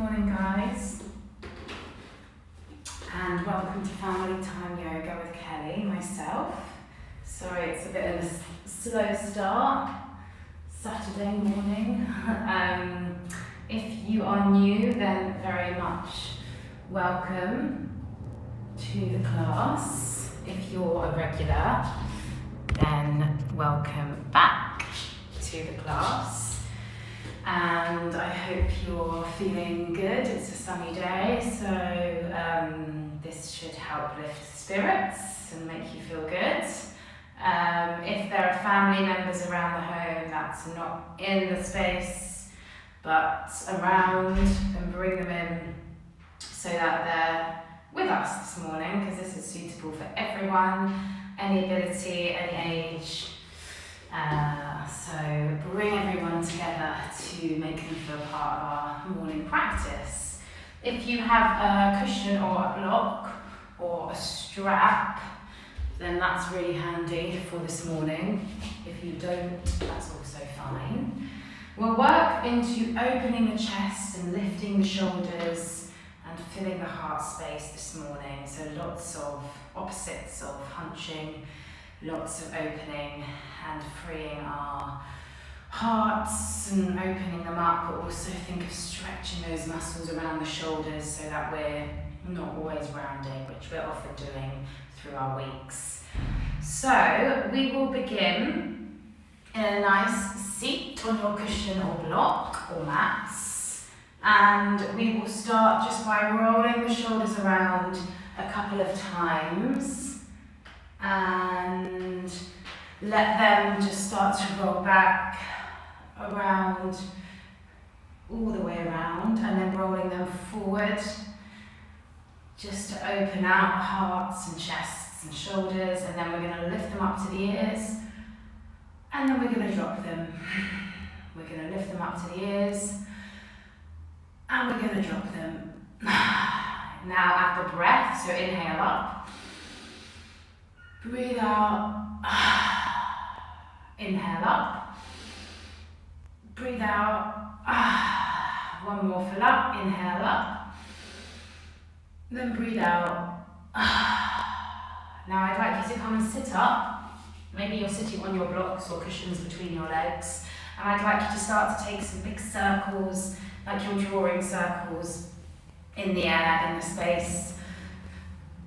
morning, guys, and welcome to Family Time Yoga with Kelly, myself. Sorry, it's a bit of a slow start, Saturday morning. If you are new, then very much welcome to the class. If you're a regular, then welcome back to the class. And I hope you're feeling good. It's a sunny day, so this should help lift spirits and make you feel good. If there are family members around the home that's not in the space but around, then bring them in so that they're with us this morning, because this is suitable for everyone, any ability, any age. So bring everyone together to make them feel part of our morning practice. If you have a cushion or a block or a strap, then that's really handy for this morning. If you don't, that's also fine. We'll work into opening the chest and lifting the shoulders and filling the heart space this morning. So lots of opposites of hunching, lots of opening and freeing our hearts and opening them up, but also think of stretching those muscles around the shoulders so that we're not always rounding, which we're often doing through our weeks. So we will begin in a nice seat on your cushion or block or mats, and we will start just by rolling the shoulders around a couple of times and let them just start to roll back around, all the way around, and then rolling them forward just to open out the hearts and chests and shoulders, and then we're going to lift them up to the ears, and then we're going to drop them. We're going to lift them up to the ears, and we're going to drop them. Now add the breath, so inhale up, breathe out, inhale up, breathe out, one more fill up, inhale up, then breathe out. Now I'd like you to come and sit up. Maybe you're sitting on your blocks or cushions between your legs, and I'd like you to start to take some big circles, like you're drawing circles in the air, in the space.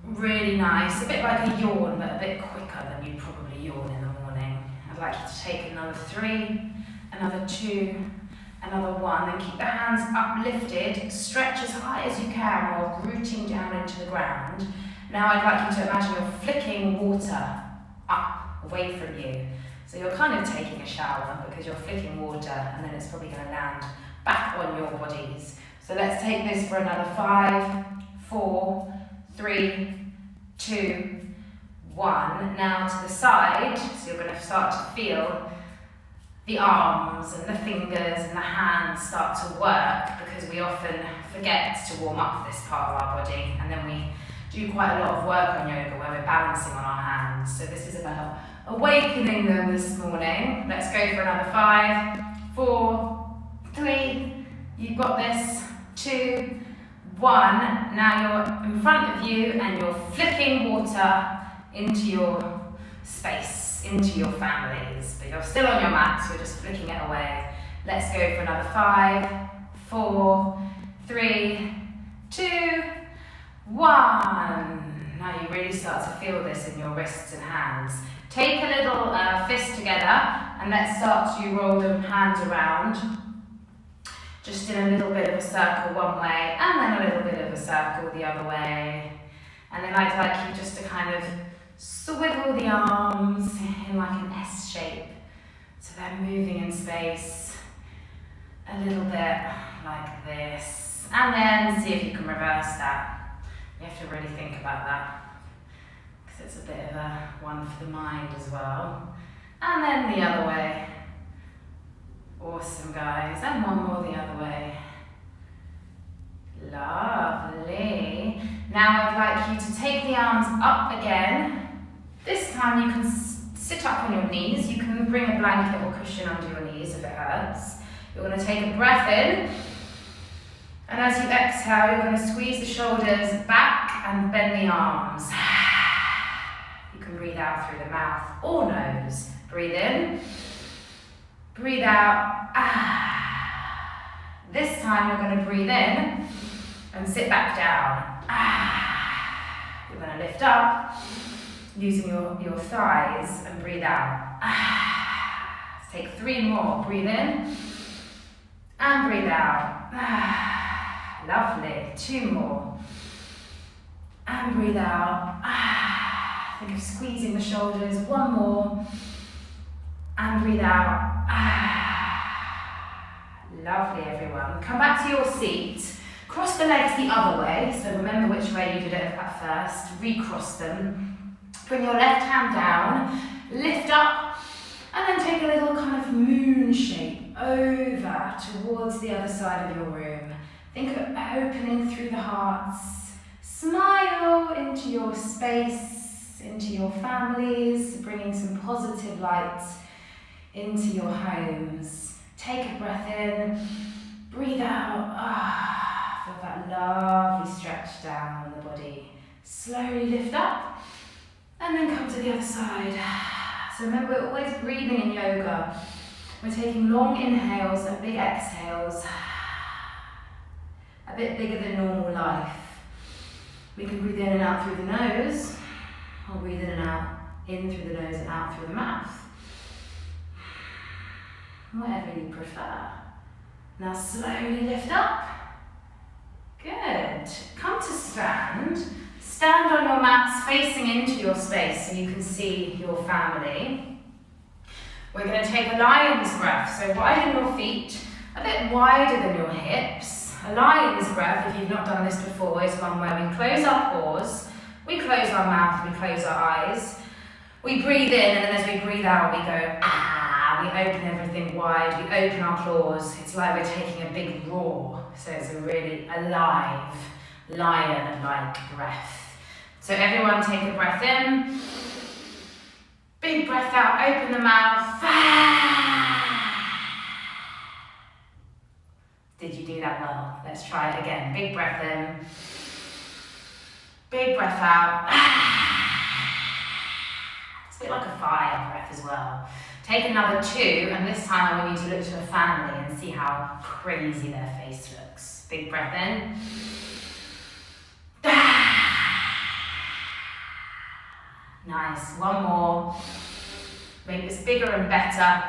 Really nice, a bit like a yawn, but a bit quicker than you'd probably yawn in the morning. I'd like you to take another 3, another 2, another 1, and keep the hands uplifted. Stretch as high as you can while rooting down into the ground. Now I'd like you to imagine you're flicking water up, away from you. So you're kind of taking a shower because you're flicking water, and then it's probably going to land back on your bodies. So let's take this for another 5, 4, 3, 2, 1. Now to the side, so you're going to start to feel the arms and the fingers and the hands start to work, because we often forget to warm up this part of our body, and then we do quite a lot of work on yoga where we're balancing on our hands. So this is about awakening them this morning. Let's go for another 5, 4, 3, you've got this, 2, 1. Now you're in front of you and you're flicking water into your space, into your families, but you're still on your mat, so you're just flicking it away. Let's go for another 5, 4, 3, 2, 1. Now you really start to feel this in your wrists and hands. Take a little fist together and let's start to roll them hands around, just in a little bit of a circle one way, and then a little bit of a circle the other way. And then I'd like you just to kind of swivel the arms in like an S shape, so they're moving in space a little bit like this. And then see if you can reverse that. You have to really think about that, because it's a bit of a one for the mind as well. And then the other way. Awesome, guys. And one more the other way. Lovely. Now I'd like you to take the arms up again. This time you can sit up on your knees. You can bring a blanket or cushion under your knees if it hurts. You're going to take a breath in And as you exhale, you're going to squeeze the shoulders back and bend the arms. You can breathe out through the mouth or nose. Breathe in, breathe out. This time you're going to breathe in and sit back down. You're going to lift up using your thighs and breathe out. Let's take 3 more. Breathe in and breathe out. Lovely. 2 more. And breathe out. Think of squeezing the shoulders. 1 more. And breathe out. Lovely, everyone. Come back to your seat. Cross the legs the other way. So remember which way you did it at first. Recross them. Bring your left hand down. Lift up. And then take a little kind of moon shape over towards the other side of your room. Think of opening through the hearts. Smile into your space, into your families, bringing some positive light into your homes. Take a breath in, breathe out. Feel that lovely stretch down the body. Slowly lift up and then come to the other side. So remember, we're always breathing in yoga. We're taking long inhales and big exhales. A bit bigger than normal life. We can breathe in and out through the nose, or breathe in and out, in through the nose and out through the mouth. Whatever you prefer. Now slowly lift up. Good. Come to stand. Stand on your mats facing into your space so you can see your family. We're going to take a lion's breath. So widen your feet, a bit wider than your hips. A lion's breath, if you've not done this before, is one where we close our pores, we close our mouth, we close our eyes. We breathe in, and then as we breathe out, we go, we open everything wide, we open our claws. It's like we're taking a big roar. So it's a really alive, lion-like breath. So everyone take a breath in. Big breath out, open the mouth. Did you do that well? Let's try it again. Big breath in. Big breath out. It's a bit like a fire breath as well. Take another 2, and this time I want you to look to a family and see how crazy their face looks. Big breath in. Nice. 1 more. Make this bigger and better.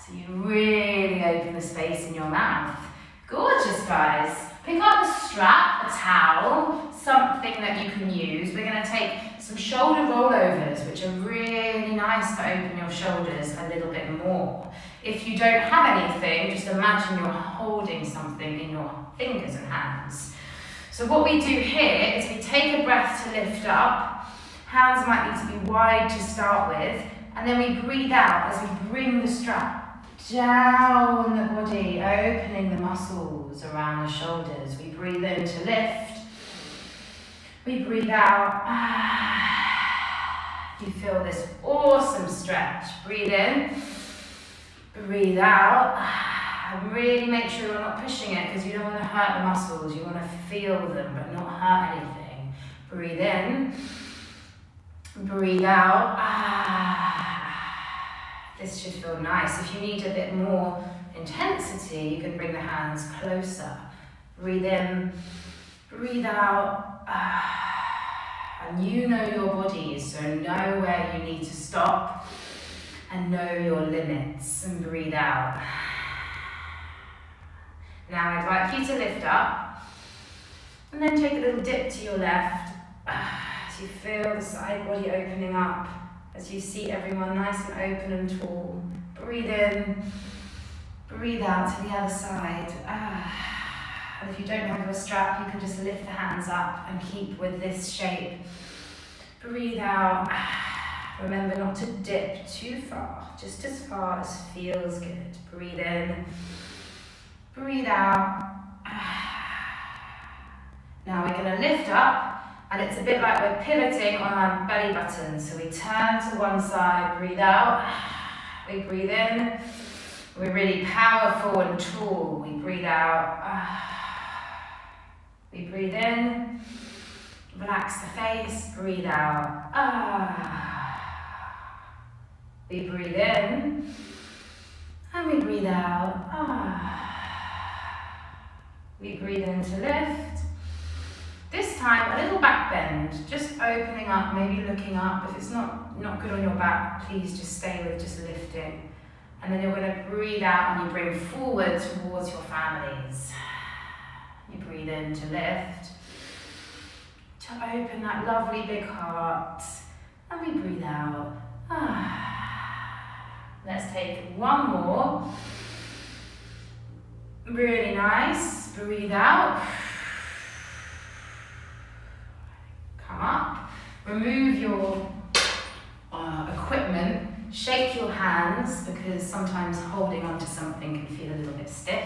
So you really open the space in your mouth. Gorgeous, guys. Pick up the strap, a towel, something that you can use. We're going to take some shoulder rollovers, which are really nice to open your shoulders a little bit more. If you don't have anything, just imagine you're holding something in your fingers and hands. So what we do here is we take a breath to lift up. Hands might need to be wide to start with, and then we breathe out as we bring the strap down the body, opening the muscles around the shoulders. We breathe in to lift. We breathe out. You feel this awesome stretch. Breathe in. Breathe out. And really make sure you're not pushing it because you don't want to hurt the muscles. You want to feel them but not hurt anything. Breathe in. Breathe out. This should feel nice. If you need a bit more intensity, you can bring the hands closer. Breathe in. Breathe out. And you know your body, so know where you need to stop and know your limits. And breathe out. Now I'd like you to lift up and then take a little dip to your left as you feel the side body opening up, as you see everyone nice and open and tall. Breathe in, breathe out to the other side. And if you don't have your strap, you can just lift the hands up and keep with this shape. Breathe out. Remember not to dip too far, just as far as feels good. Breathe in. Breathe out. Now we're going to lift up, and it's a bit like we're pivoting on our belly button. So we turn to one side, breathe out. We breathe in. We're really powerful and tall. We breathe out. We breathe in. Relax the face. Breathe out. We breathe in. And we breathe out. We breathe in to lift. This time, a little back bend, just opening up, maybe looking up. If it's not good on your back, please just stay with just lifting. And then you're going to breathe out and you bring forward towards your families. You breathe in to lift, to open that lovely big heart. And we breathe out. Let's take one more. Really nice. Breathe out. Come up. Remove your equipment. Shake your hands because sometimes holding onto something can feel a little bit stiff.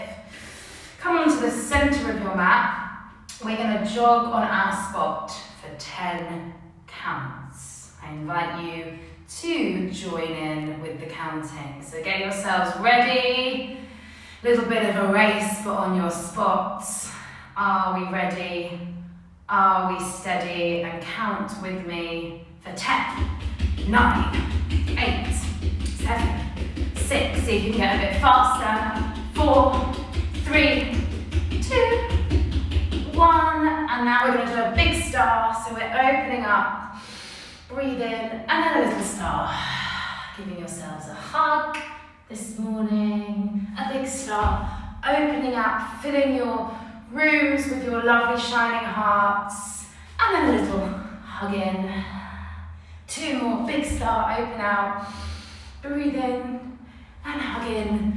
Come onto the center of your mat. We're going to jog on our spot for 10 counts. I invite you to join in with the counting. So get yourselves ready. Little bit of a race, but on your spot. Are we ready? Are we steady? And count with me for 10, 9, 8, 7, 6. See if you can get a bit faster. 4, 3, 2, 1. And now we're going to do a big star. So we're opening up. Breathe in and then a little star. Giving yourselves a hug this morning. A big star. Opening up, filling your rooms with your lovely shining hearts. And then a little hug in. 2 more. Big star. Open out. Breathe in and hug in.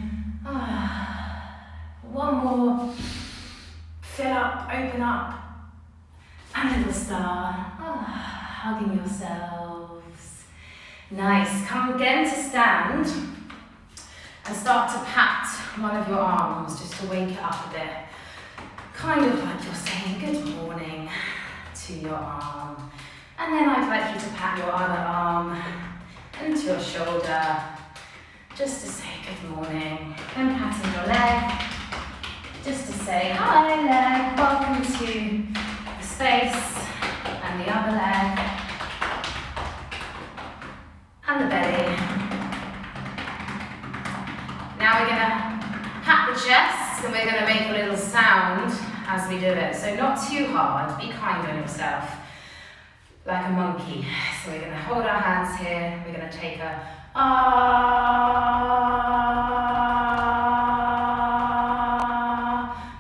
1 more. Fill up. Open up. And a little star. Hugging yourselves. Nice. Come again to stand and start to pat one of your arms just to wake it up a bit. Kind of like you're saying good morning to your arm. And then I'd like you to pat your other arm into your shoulder just to say good morning. Then patting your leg just to say hi leg, welcome to the space. And the other leg, and the belly. Now we're going to pat the chest and we're going to make a little sound as we do it. So not too hard, be kind on yourself, like a monkey. So we're going to hold our hands here, we're going to take a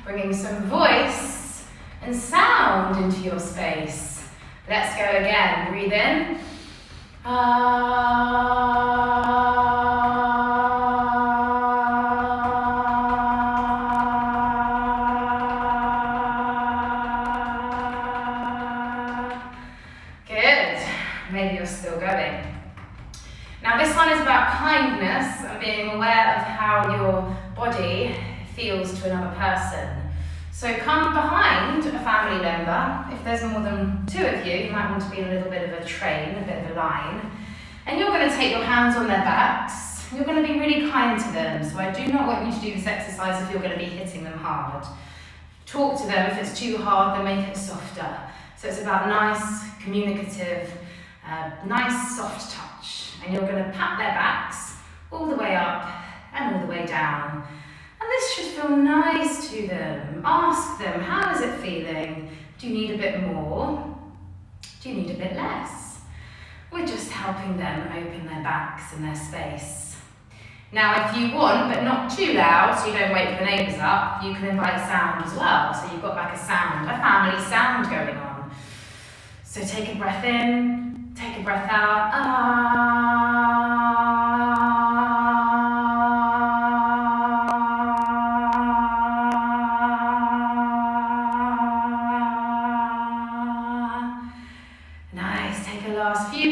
bringing some voice and sound into your space. Let's go again. Breathe in. Good. Maybe you're still going. Now this one is about kindness and being aware of how your body feels to another person. So come behind a family member. If there's more than 2 of you, you might want to be in a little bit of a train, a bit of a line. And you're going to take your hands on their backs. You're going to be really kind to them. So I do not want you to do this exercise if you're going to be hitting them hard. Talk to them. If it's too hard, then make it softer. So it's about nice, communicative, nice, soft touch. And you're going to pat their backs all the way up and all the way down. And this should feel nice to them. Ask them, how is it feeling? Do you need a bit more? Do you need a bit less? We're just helping them open their backs and their space. Now, if you want, but not too loud, so you don't wake the neighbours up, you can invite sound as well. So you've got like a sound, a family sound going on. So take a breath in, take a breath out.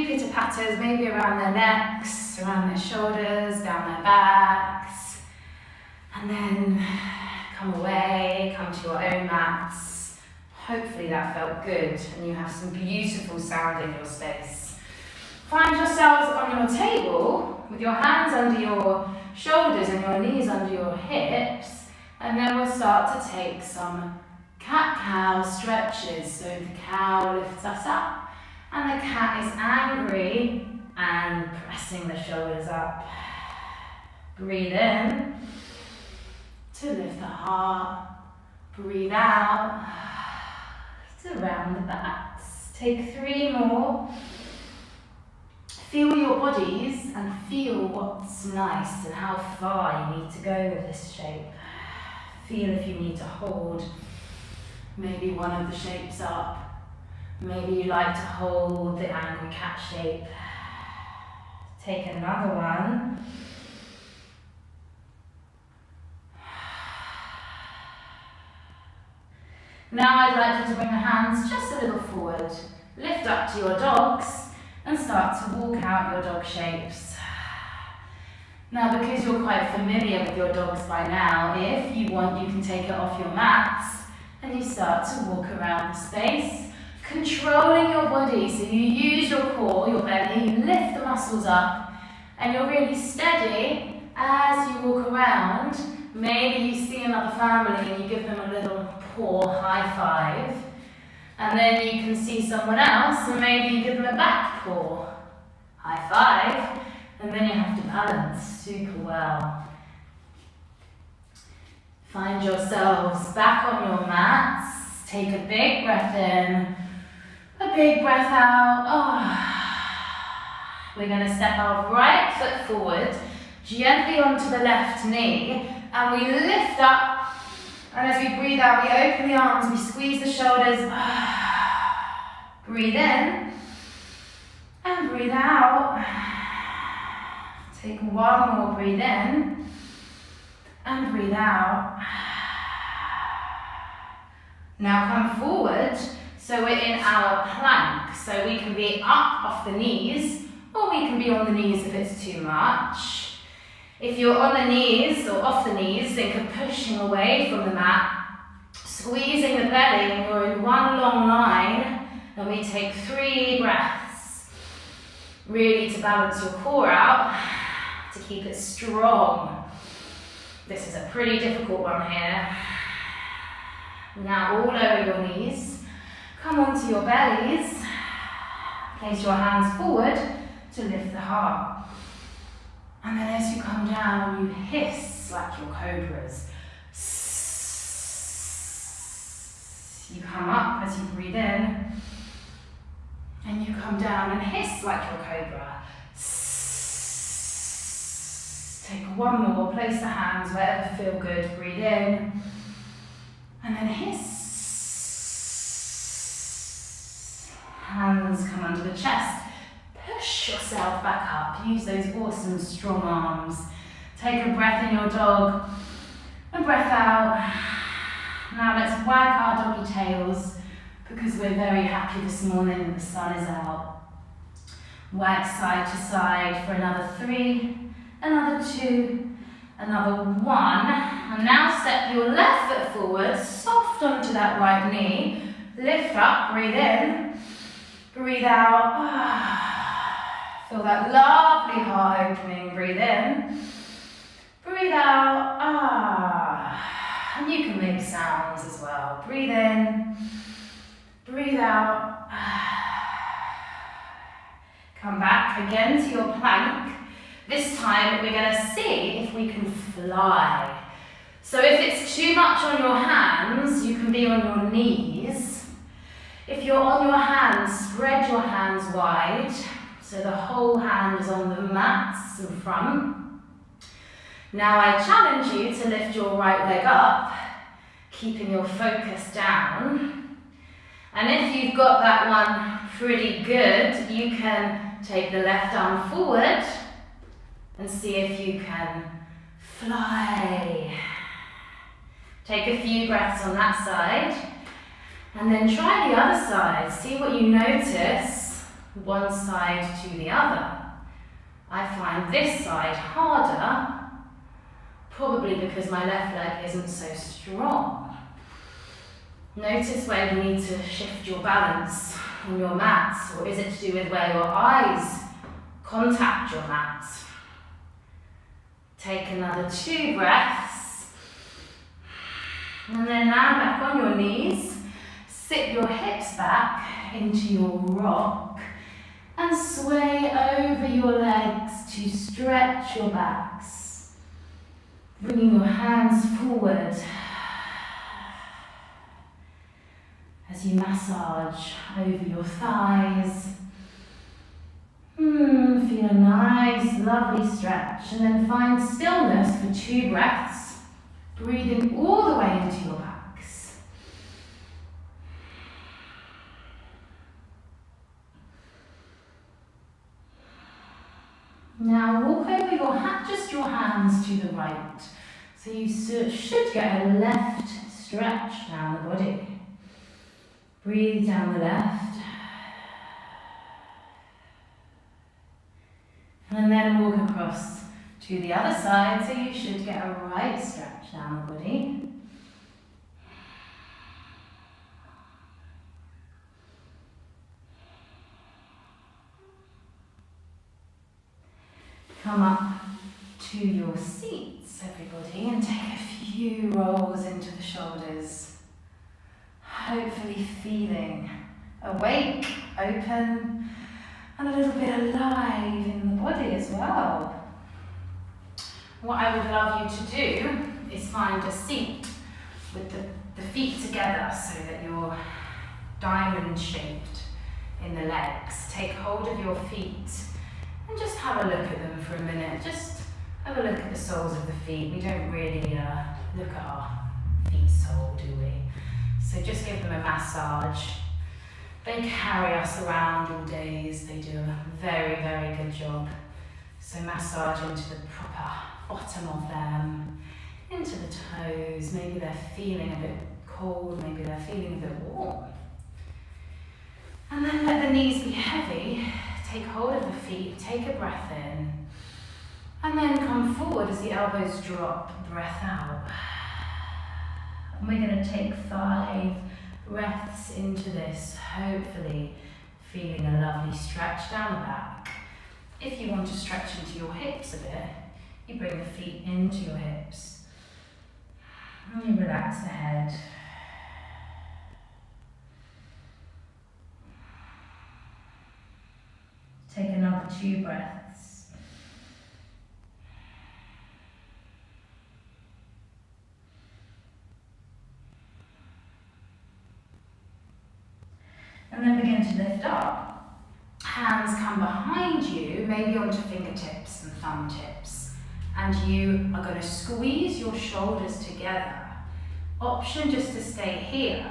Pitter-patters, maybe around their necks, around their shoulders, down their backs. And then come away, come to your own mats. Hopefully that felt good and you have some beautiful sound in your space. Find yourselves on your table with your hands under your shoulders and your knees under your hips, and then we'll start to take some cat-cow stretches. So the cow lifts us up, and the cat is angry and pressing the shoulders up. Breathe in to lift the heart. Breathe out to round the backs. Take 3 more. Feel your bodies and feel what's nice and how far you need to go with this shape. Feel if you need to hold maybe one of the shapes up. Maybe you like to hold the angry cat shape. Take another one. Now I'd like you to bring your hands just a little forward. Lift up to your dogs and start to walk out your dog shapes. Now, because you're quite familiar with your dogs by now, if you want, you can take it off your mats and you start to walk around the space, controlling your body. So you use your core, your belly, you lift the muscles up, and you're really steady as you walk around. Maybe you see another family and you give them a little paw high five, and then you can see someone else and maybe you give them a back paw high five, and then you have to balance super well. Find yourselves back on your mats. Take a big breath in, a big breath out. We're going to step our right foot forward, gently onto the left knee, and we lift up. And as we breathe out, we open the arms, we squeeze the shoulders. Breathe in and breathe out. Take 1 more breathe in and breathe out. Now come forward. So we're in our plank. So we can be up off the knees, or we can be on the knees if it's too much. If you're on the knees or off the knees, think of pushing away from the mat, squeezing the belly, and you're in one long line. Then we take 3 breaths, really to balance your core out, to keep it strong. This is a pretty difficult one here. Now all over your knees, come onto your bellies, place your hands forward to lift the heart. And then as you come down, you hiss like your cobras. You come up as you breathe in, and you come down and hiss like your cobra. Take 1 more, place the hands wherever feel good, breathe in, and then hiss. Hands come under the chest. Push yourself back up. Use those awesome strong arms. Take a breath in your dog and breath out. Now let's wag our doggy tails because we're very happy this morning and the sun is out. Wag side to side for another 3, another 2, another 1. And now step your left foot forward, soft onto that right knee. Lift up, breathe in, breathe out. Feel that lovely heart opening. Breathe in, breathe out. And you can make sounds as well. Breathe in, breathe out. Come back again to your plank. This time we're going to see if we can fly. So if it's too much on your hands, you can be on your knees. If you're on your hands, spread your hands wide. So the whole hand is on the mats in front. Now I challenge you to lift your right leg up, keeping your focus down. And if you've got that one pretty good, you can take the left arm forward and see if you can fly. Take a few breaths on that side, and then try the other side. See what you notice. One side to the other. I find this side harder, probably because my left leg isn't so strong. Notice where you need to shift your balance on your mats, or is it to do with where your eyes contact your mat? Take another 2 breaths. And then land back on your knees. Sit your hips back into your rock. And sway over your legs to stretch your backs. Bringing your hands forward as you massage over your thighs. Feel a nice, lovely stretch, and then find stillness for 2 breaths, breathing all the way into your backs. Now walk over just your hands to the right. So you should get a left stretch down the body. Breathe down the left. And then walk across to the other side, so you should get a right stretch down the body. Come up to your seats, everybody, and take a few rolls into the shoulders. Hopefully feeling awake, open, and a little bit alive in the body as well. What I would love you to do is find a seat with the feet together so that you're diamond shaped in the legs. Take hold of your feet and just have a look at them for a minute. Just have a look at the soles of the feet. We don't really look at our feet sole, do we? So just give them a massage. They carry us around all days. They do a very, very good job. So massage into the proper bottom of them, into the toes. Maybe they're feeling a bit cold, maybe they're feeling a bit warm. And then let the knees be heavy. Take hold of the feet, take a breath in. And then come forward as the elbows drop, breath out. And we're going to take 5 breaths into this, hopefully feeling a lovely stretch down the back. If you want to stretch into your hips a bit, you bring the feet into your hips. And you relax the head. Take another 2 breaths. And then begin to lift up. Hands come behind you, maybe onto fingertips and thumb tips. And you are going to squeeze your shoulders together. Option just to stay here.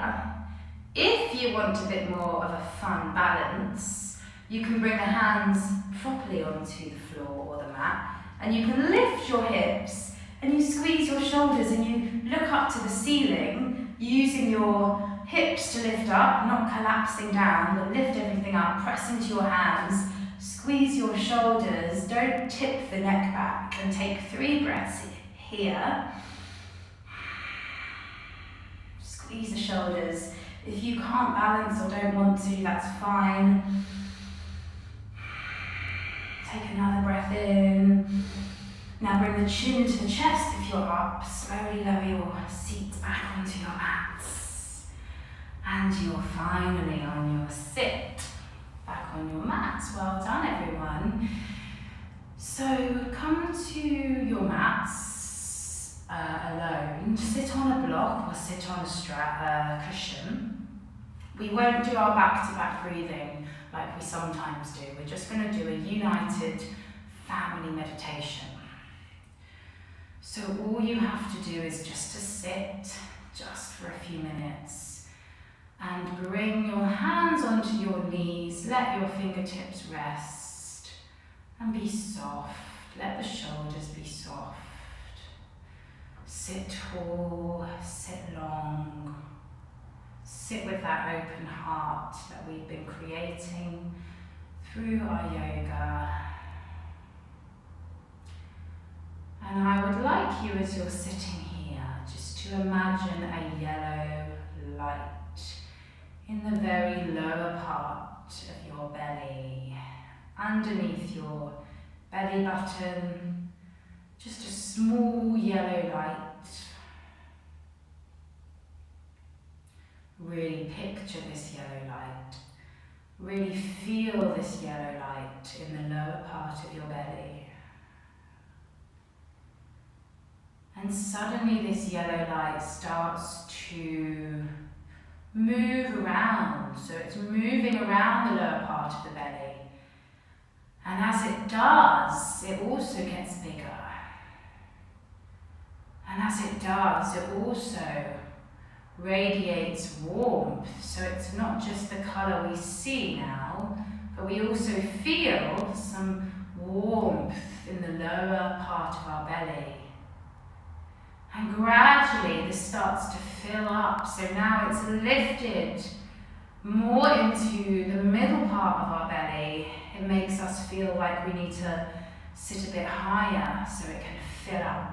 If you want a bit more of a fun balance, you can bring the hands properly onto the floor or the mat, and you can lift your hips and you squeeze your shoulders and you look up to the ceiling using your hips to lift up, not collapsing down, but lift everything up, press into your hands, squeeze your shoulders, don't tip the neck back, and take 3 breaths here. Squeeze the shoulders. If you can't balance or don't want to, that's fine. Take another breath in. Now bring the chin to the chest if you're up. Slowly lower your seat back onto your mats. And you're finally on your sit. Back on your mats. Well done, everyone. So come to your mats alone. Sit on a block or sit on a cushion. We won't do our back-to-back breathing like we sometimes do. We're just going to do a united family meditation. So all you have to do is just to sit just for a few minutes and bring your hands onto your knees, let your fingertips rest and be soft. Let the shoulders be soft. Sit tall, sit long. Sit with that open heart that we've been creating through our yoga. And I would like you, as you're sitting here, just to imagine a yellow light in the very lower part of your belly, underneath your belly button, Just a small yellow light. Really picture this yellow light. Really feel this yellow light in the lower part of your belly. And suddenly this yellow light starts to move around. So it's moving around the lower part of the belly. And as it does, it also gets bigger. And as it does, it also radiates warmth. So it's not just the colour we see now, but we also feel some warmth in the lower part of our belly. And gradually this starts to fill up. So now it's lifted more into the middle part of our belly. It makes us feel like we need to sit a bit higher so it can fill up.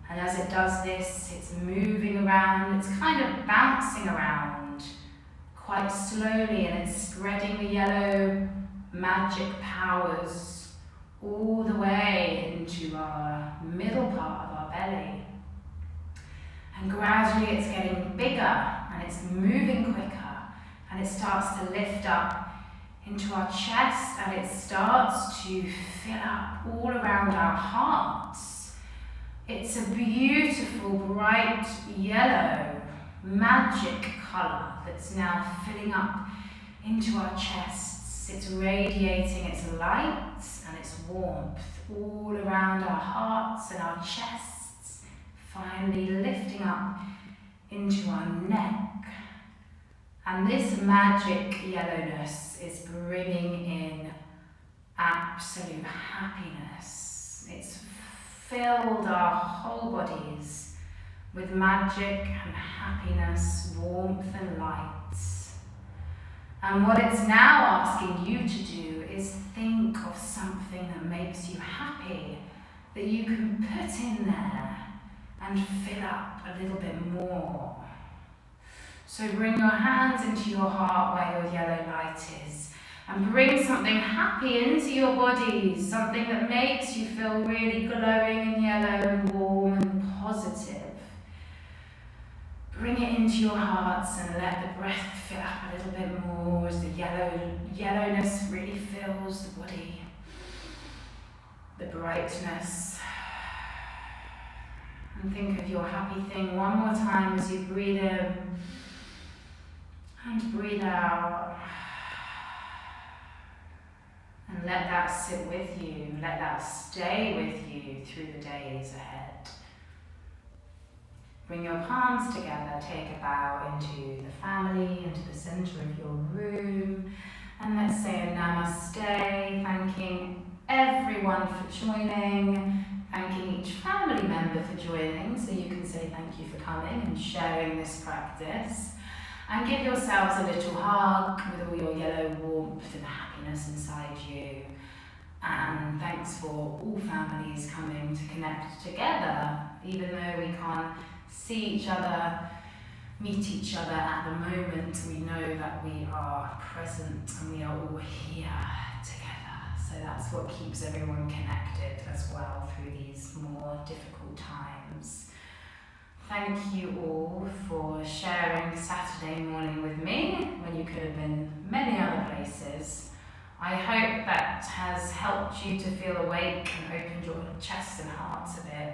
And as it does this, it's moving around, it's kind of bouncing around quite slowly, and it's spreading the yellow magic powers all the way into our middle part of our belly. And gradually it's getting bigger and it's moving quicker, and it starts to lift up into our chest, and it starts to fill up all around our hearts. It's a beautiful, bright yellow, magic colour that's now filling up into our chests. It's radiating its light and its warmth all around our hearts and our chests, finally lifting up into our neck. And this magic yellowness is bringing in absolute happiness. It's filled our whole bodies with magic and happiness, warmth and light. And what it's now asking you to do is think of something that makes you happy, that you can put in there and fill up a little bit more. So bring your hands into your heart where your yellow light is, and bring something happy into your body, something that makes you feel really glowing and yellow and warm and positive. Bring it into your hearts and let the breath fill up a little bit more as the yellowness really fills the body. The brightness. And think of your happy thing one more time as you breathe in and breathe out. And let that sit with you, let that stay with you through the days ahead. Bring your palms together, take a bow into the family, into the center of your room. And let's say a namaste, thanking everyone for joining, thanking each family member for joining, so you can say thank you for coming and sharing this practice. And give yourselves a little hug with all your yellow warmth and happiness inside you. And thanks for all families coming to connect together, even though we can't see each other, meet each other at the moment. We know that we are present and we are all here together. So that's what keeps everyone connected as well through these more difficult times. Thank you all for sharing Saturday morning with me when you could have been many other places. I hope that has helped you to feel awake and opened your chest and hearts a bit,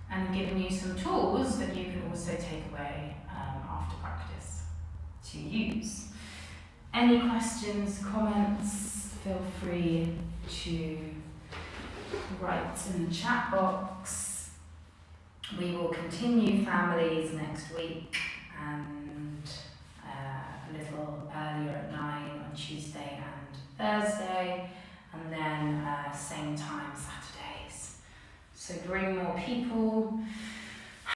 and given you some tools that you can also take away after practice to use. Any questions, comments, feel free to write in the chat box. We will continue families next week, and a little earlier at 9 on Tuesday and Thursday, and then same time Saturdays. So bring more people.